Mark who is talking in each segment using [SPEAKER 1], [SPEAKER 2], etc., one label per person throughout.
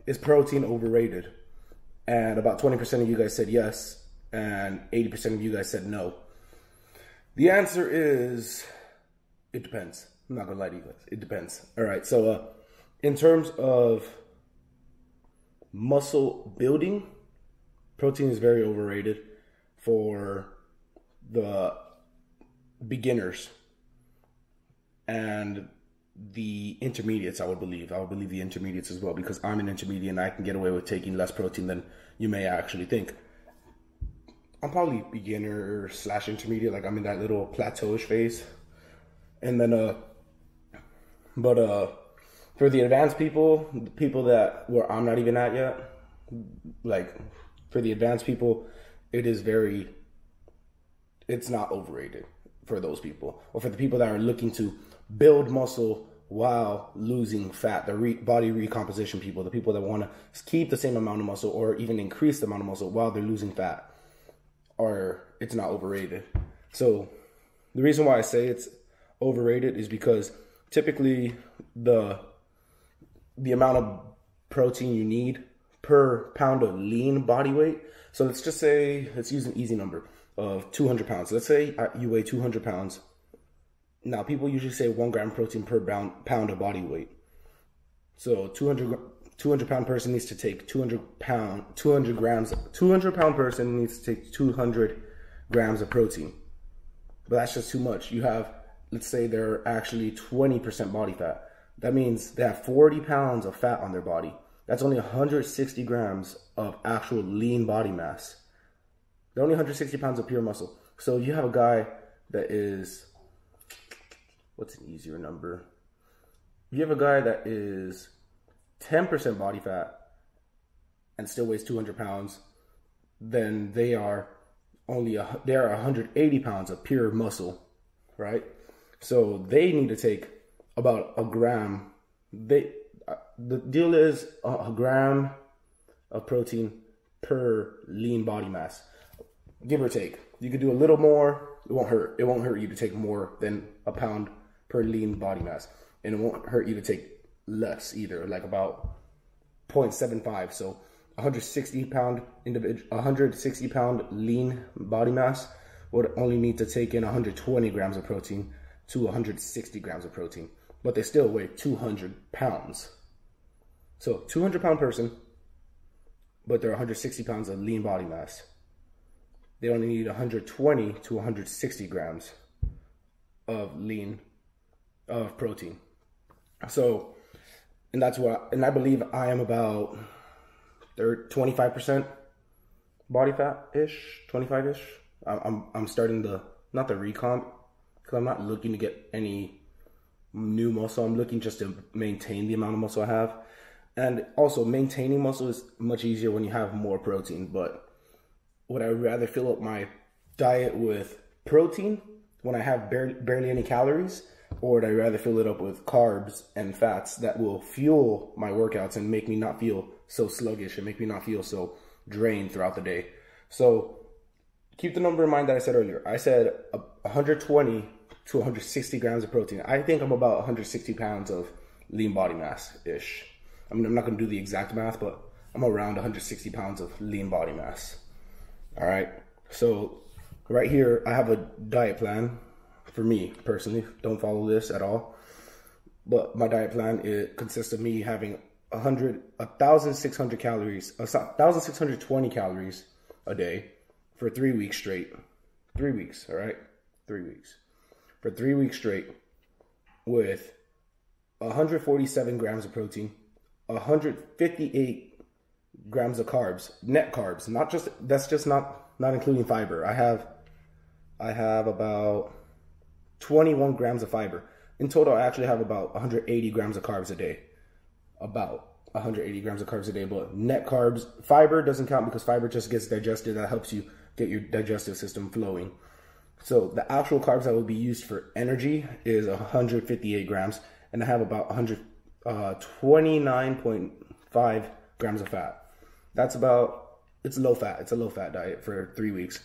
[SPEAKER 1] is protein overrated? And about 20% of you guys said yes, and 80% of you guys said no. The answer is, it depends. I'm not gonna lie to you guys, it depends. All right, so in terms of muscle building, protein is very overrated for the beginners and the intermediates. I would believe the intermediates as well, because I'm an intermediate and I can get away with taking less protein than you may actually think. I'm probably beginner / intermediate, like I'm in that little plateauish phase. And then for the advanced people, the people that where I'm not even at yet, like for the advanced people, it's not overrated for those people. Or for the people that are looking to build muscle while losing fat, the body recomposition people, the people that want to keep the same amount of muscle or even increase the amount of muscle while they're losing fat, or it's not overrated. So the reason why I say it's overrated is because typically the amount of protein you need per pound of lean body weight. So let's just say, let's use an easy number of 200 pounds. Let's say you weigh 200 pounds. Now, people usually say 1 gram protein per pound of body weight. So 200 pound person needs to take 200 pound person needs to take 200 grams of protein. But that's just too much. You have, let's say they're actually 20% body fat. That means they have 40 pounds of fat on their body. That's only 160 grams of actual lean body mass. They're only 160 pounds of pure muscle. So you have a guy that is, what's an easier number? You have a guy that is 10% body fat and still weighs 200 pounds, then they are 180 pounds of pure muscle, right? So they need to take about a gram. The deal is a gram of protein per lean body mass, give or take. You could do a little more. It won't hurt. It won't hurt you to take more than a pound per lean body mass, and it won't hurt you to take less either, like about 0.75. So 160 pound lean body mass would only need to take in 120 grams of protein to 160 grams of protein, but they still weigh 200 pounds. So 200 pound person, but they're 160 pounds of lean body mass. They only need 120 to 160 grams of protein. So, and I believe I am about 25% body fat-ish, 25-ish. I'm starting not the recomp, because I'm not looking to get any new muscle. I'm looking just to maintain the amount of muscle I have. And also, maintaining muscle is much easier when you have more protein. But would I rather fill up my diet with protein when I have barely any calories? Or would I rather fill it up with carbs and fats that will fuel my workouts and make me not feel so sluggish and make me not feel so drained throughout the day? So keep the number in mind that I said earlier. I said 120 to 160 grams of protein. I think I'm about 160 pounds of lean body mass-ish. I mean, I'm not going to do the exact math, but I'm around 160 pounds of lean body mass. All right. So right here, I have a diet plan for me personally. Don't follow this at all. But my diet plan, it consists of me having 1,600 calories, 1,620 calories a day for 3 weeks straight. 3 weeks, all right? 3 weeks. For 3 weeks straight with 147 grams of protein, 158 grams of carbs, net carbs, that's just not including fiber. I have about 21 grams of fiber. In total, I actually have about 180 grams of carbs a day. About 180 grams of carbs a day, but net carbs, fiber doesn't count because fiber just gets digested. That helps you get your digestive system flowing. So the actual carbs that will be used for energy is 158 grams, and I have about 29.5 grams of fat. It's low fat. It's a low fat diet for 3 weeks.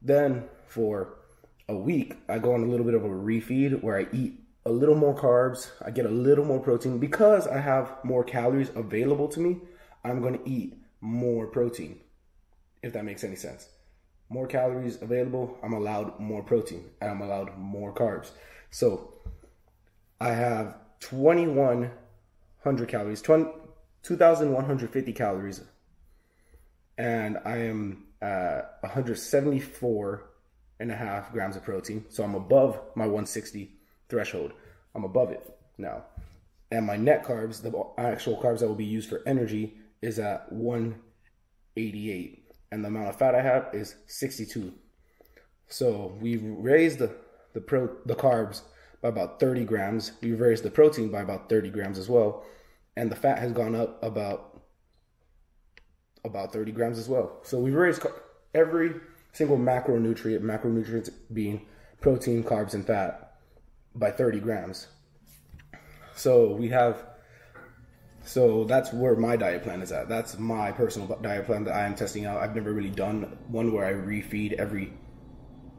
[SPEAKER 1] Then for a week, I go on a little bit of a refeed where I eat a little more carbs. I get a little more protein because I have more calories available to me. I'm going to eat more protein, if that makes any sense. More calories available, I'm allowed more protein, and I'm allowed more carbs. So I have 2,100 calories, 2,150 calories, and I am at 174.5 grams of protein. So I'm above my 160 threshold. I'm above it now. And my net carbs, the actual carbs that will be used for energy, is at 188. And the amount of fat I have is 62. So we've raised the carbs by about 30 grams. We've raised the protein by about 30 grams as well. And the fat has gone up about 30 grams as well. So we've raised every single macronutrients being protein, carbs, and fat, by 30 grams. So that's where my diet plan is at. That's my personal diet plan that I am testing out. I've never really done one where I refeed every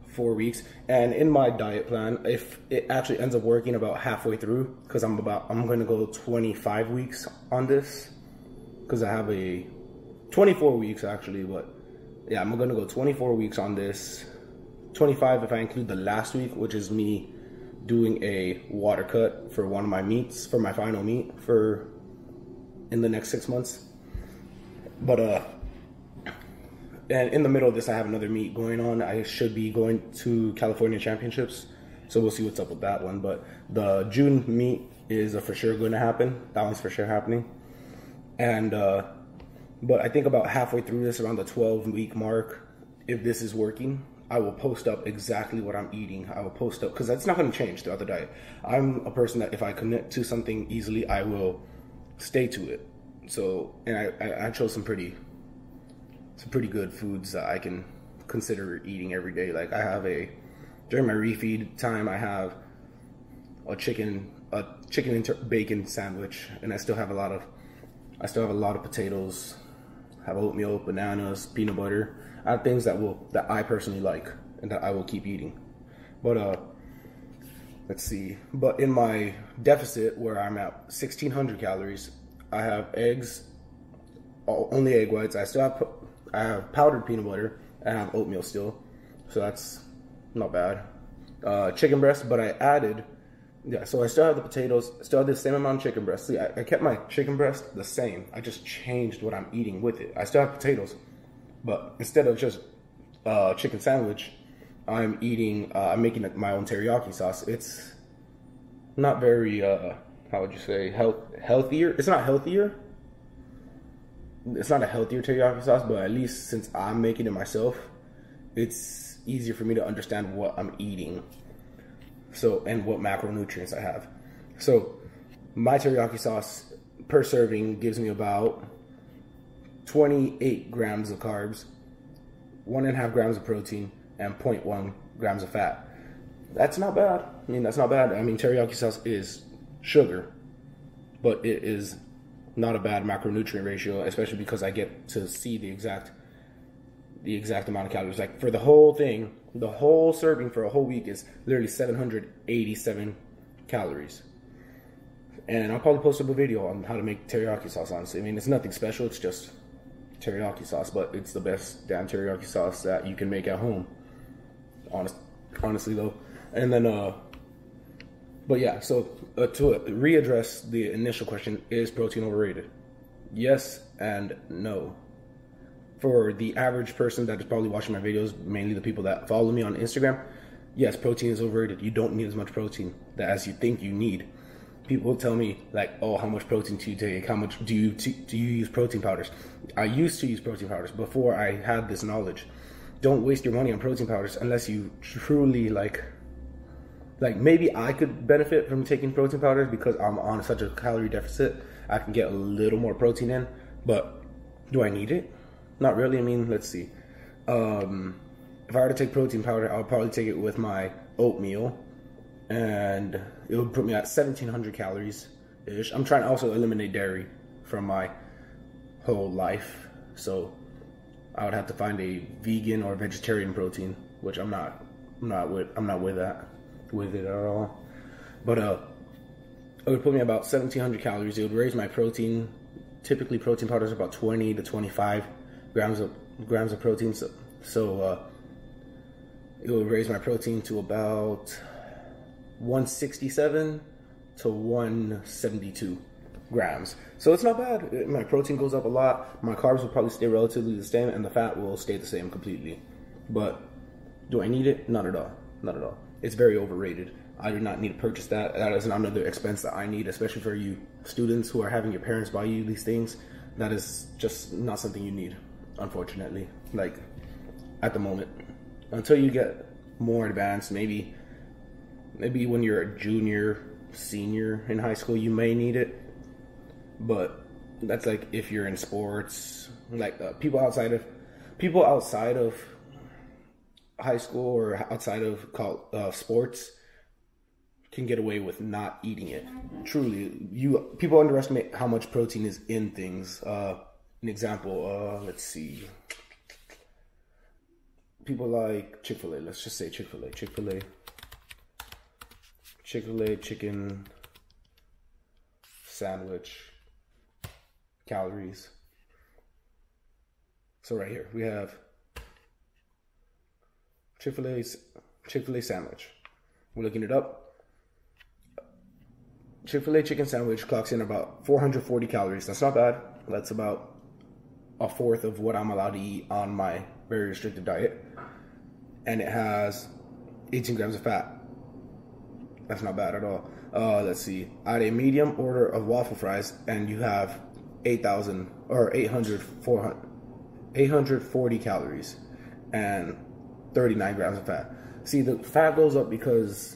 [SPEAKER 1] 4 weeks. And in my diet plan, if it actually ends up working about halfway through, because I'm going to go 25 weeks on this, because I have a 24 weeks actually, but yeah, I'm going to go 24 weeks on this. 25 if I include the last week, which is me doing a water cut for one of my meats, for my final meat in the next 6 months. But and in the middle of this, I have another meet going on. I should be going to California Championships, so we'll see what's up with that one. But the June meet is for sure going to happen. That one's for sure happening. And but I think about halfway through this, around the 12-week mark, if this is working, I will post up exactly what I'm eating. I will post up, because that's not going to change throughout the diet. I'm a person that if I commit to something easily, I will stay to it. So, and I chose some pretty good foods that I can consider eating every day. Like during my refeed time, I have a chicken and bacon sandwich, and I still have a lot of potatoes, have oatmeal, bananas, peanut butter. I have things that I personally like and that I will keep eating. But let's see. But in my deficit, where I'm at 1,600 calories, I have eggs, only egg whites. I have powdered peanut butter. I have oatmeal still, so that's not bad. Chicken breast, but I added, so I still have the potatoes, still have the same amount of chicken breast. See, I kept my chicken breast the same. I just changed what I'm eating with it. I still have potatoes, but instead of just chicken sandwich, I'm making my own teriyaki sauce. It's not very, how would you say, healthier? It's not healthier. It's not a healthier teriyaki sauce, but at least since I'm making it myself, it's easier for me to understand what I'm eating. So, and what macronutrients I have. So, my teriyaki sauce per serving gives me about 28 grams of carbs, 1.5 grams of protein, and 0.1 grams of fat. That's not bad. I mean, that's not bad. I mean, teriyaki sauce is sugar, but it is not a bad macronutrient ratio, especially because I get to see the exact amount of calories. Like for the whole thing, the whole serving for a whole week is literally 787 calories. And I'll probably post up a video on how to make teriyaki sauce, honestly. I mean, it's nothing special. It's just teriyaki sauce, but it's the best damn teriyaki sauce that you can make at home. Honestly though. And then, but yeah, so to readdress the initial question, is protein overrated? Yes and no. For the average person that is probably watching my videos, mainly the people that follow me on Instagram, yes, protein is overrated. You don't need as much protein as you think you need. People tell me like, oh, how much protein do you take? How much do you use protein powders? I used to use protein powders before I had this knowledge. Don't waste your money on protein powders unless you truly like maybe I could benefit from taking protein powders because I'm on such a calorie deficit. I can get a little more protein in, but do I need it? Not really. I mean, let's see. If I were to take protein powder, I would probably take it with my oatmeal, and it would put me at 1,700 calories-ish. I'm trying to also eliminate dairy from my whole life, so I would have to find a vegan or vegetarian protein, which I'm not with it at all. But it would put me about 1,700 calories. It would raise my protein typically protein powders are about 20 to 25 grams of protein. So it will raise my protein to about 167 to 172 grams. So it's not bad. My protein goes up a lot. My carbs will probably stay relatively the same, and the fat will stay the same completely. But do I need it? Not at all. Not at all. It's very overrated. I do not need to purchase that. That is another expense that I need, especially for you students who are having your parents buy you these things. That is just not something you need, unfortunately. Like, at the moment. Until you get more advanced, maybe when you're a junior, senior in high school, you may need it. But that's like if you're in sports, like people outside of high school or outside of sports can get away with not eating it. Truly, people underestimate how much protein is in things. An example, let's see. People like Chick-fil-A. Let's just say Chick-fil-A. Chick-fil-A chicken sandwich calories. So right here we have Chick-fil-A sandwich. We're looking it up. Chick-fil-A chicken sandwich clocks in about 440 calories. That's not bad. That's about a fourth of what I'm allowed to eat on my very restricted diet. And it has 18 grams of fat. That's not bad at all. Let's see. Add a medium order of waffle fries, and you have 840 calories and 39 grams of fat. See, the fat goes up because,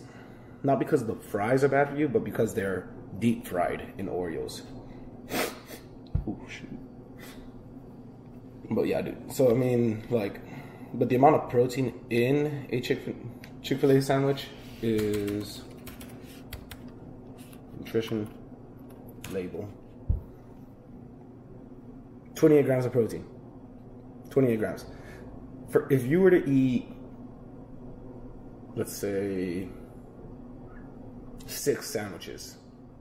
[SPEAKER 1] not because the fries are bad for you, but because they're deep fried in Oreos. Ooh, shoot. But yeah, dude. So, I mean, like, but the amount of protein in a Chick-fil-A sandwich is nutrition label. 28 grams of protein. 28 grams. If you were to eat, let's say, 6 sandwiches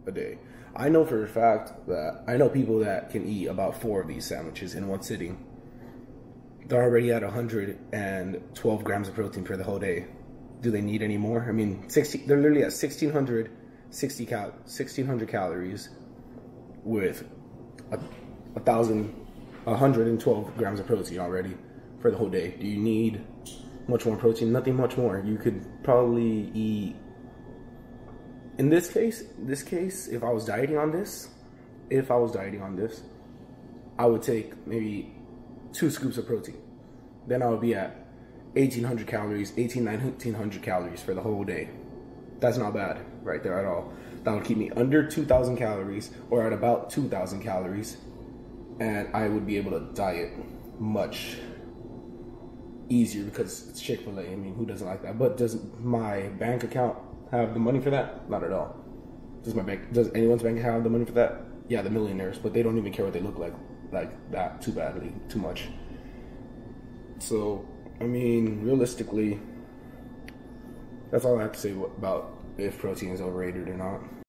[SPEAKER 1] a day, I know for a fact that I know people that can eat about 4 of these sandwiches in one sitting. They're already at 112 grams of protein for the whole day. Do they need any more? I mean, they're literally at 1,600 calories with 112 grams of protein already for the whole day. Do you need much more protein? Nothing much more. You could probably eat, in this case, if I was dieting on this, I would take maybe 2 scoops of protein. Then I would be at 1,800 calories, 1,900 calories for the whole day. That's not bad right there at all. That would keep me under 2,000 calories or at about 2,000 calories. And I would be able to diet much easier because it's Chick-fil-A. I mean, who doesn't like that? But does my bank account have the money for that? Not at all. Does anyone's bank account have the money for that? Yeah, the millionaires, but they don't even care what they look like that too much. So, I mean, realistically, that's all I have to say about if protein is overrated or not.